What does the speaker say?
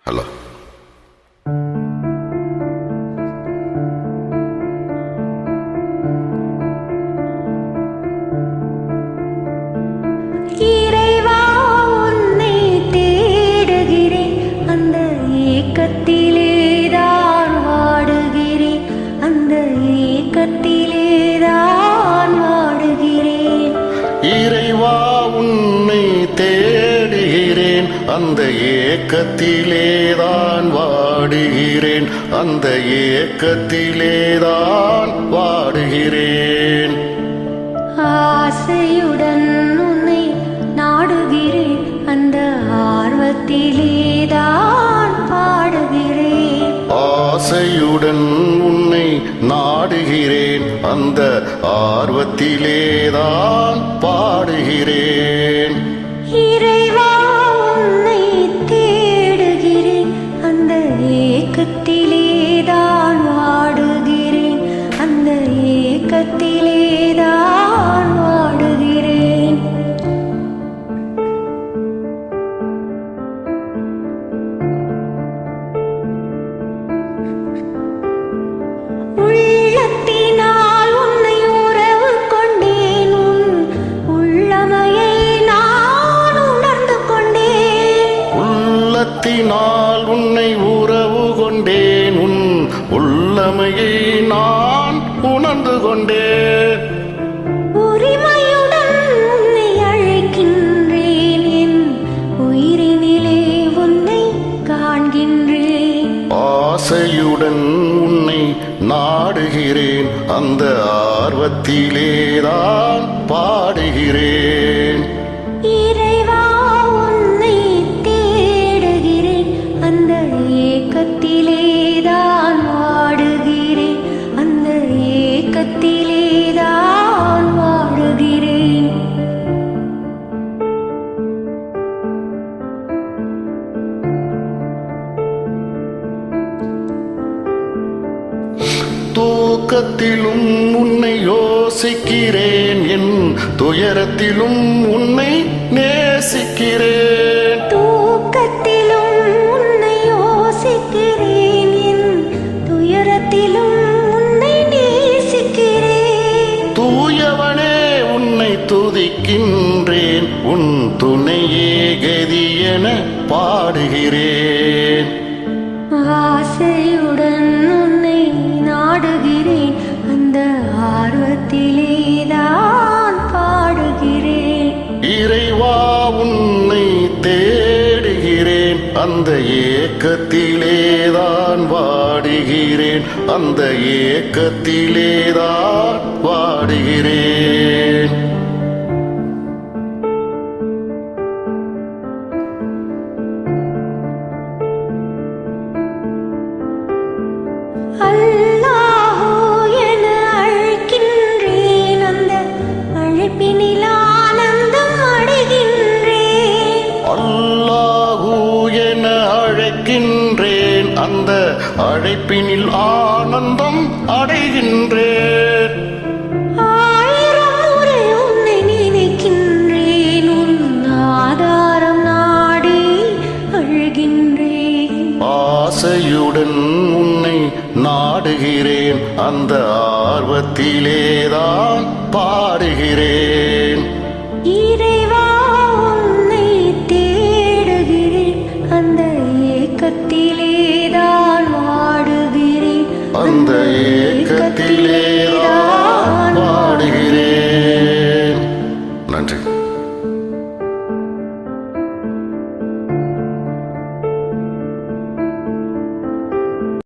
Hello. இறைவா உன்னை தேடுகிறேன், அந்த ஏக்கத்திலேதான் வாடுகிறேன், அந்த ஏக்கத்திலேதான் வாடுகிறேன். இறைவா உன்னை தேடுகிறேன், அந்த ஏக்கத்திலேதான் வாடுகிறேன், அந்த ஏக்கத்திலேதான் வாடுகிறேன். ஆசையுடன் உன்னை நாடுகிறேன், அந்த ஆர்வத்திலேதான் பாடுகிறேன். ஆசையுடன் உன்னை நாடுகிறேன், அந்த ஆர்வத்திலேதான் பாடுகிறேன். இறைவா உன்னை தேடுகிறேன், அந்த ஏக்கத்திலேதான் வாடுகிறேன், அந்த ஏக்கத்திலேதான் வாடுகிறேன். உள்ளத்தினால் உன்னை உறவு கொண்டேன், உன் உள்ளமையை நான் உணர்ந்து கொண்டேன். உள்ளத்தினால் உன்னை உறவு கொண்டேன், உன் உள்ளமையை நான் உணர்ந்து கொண்டேன். உரிமையுடன் உன்னை அழைக்கின்றேன், என் உயிரினிலே உன்னை காண்கின்றேன். ஆசையுடன் உன்னை நாடுகிறேன், அந்த ஆர்வத்திலேதான் பாடுகிறேன். இறைவா உன்னை தேடுகிறேன், அந்த ஏக்கத்திலேதான் வாடுகிறேன், அந்த ஏக்கத்திலேதான் வாடுகிறேன். தூக்கத்திலும் உன்னை யோசிக்கிறேன், என் துயரத்திலும் உன்னை நேசிக்கிறேன். தூக்கத்திலும் உன்னை யோசிக்கிறேன், என் துயரத்திலும் உன்னை நேசிக்கிறேன். தூயவனே உன்னை துதிக்கின்றேன், உன் துணையே கதி என பாடுகிறேன். ஆசையுடன் உன்னை நாடுகிறேன், அந்த ஆர்வத்திலேதான் பாடுகிறேன். இறைவா உன்னை தேடுகிறேன், அந்த ஏக்கத்திலேதான் வாடுகிறேன், அந்த ஏக்கத்திலேதான் வாடுகிறேன். அல்லாஹு என அழைக்கின்றேன், அந்த அழைப்பினில் ஆனந்தம் அடைகின்றேன். அல்லாஹு என அழைக்கின்றேன், அந்த அழைப்பினில் ஆனந்தம் அடைகின்றேன். ஆயிரம் முறை உன்னை நினைக்கின்றேன், உன் ஆதாரம் நாடி அழுகின்றேன். ஆசையுடன் உன்னை நாடுகிறேன், அந்த ஆர்வத்திலேதான் பாடுகிறேன். இறைவா உன்னை தேடுகிறேன், அந்த ஏக்கத்திலேதான் வாடுகிறேன், அந்த ஏக்கத்திலே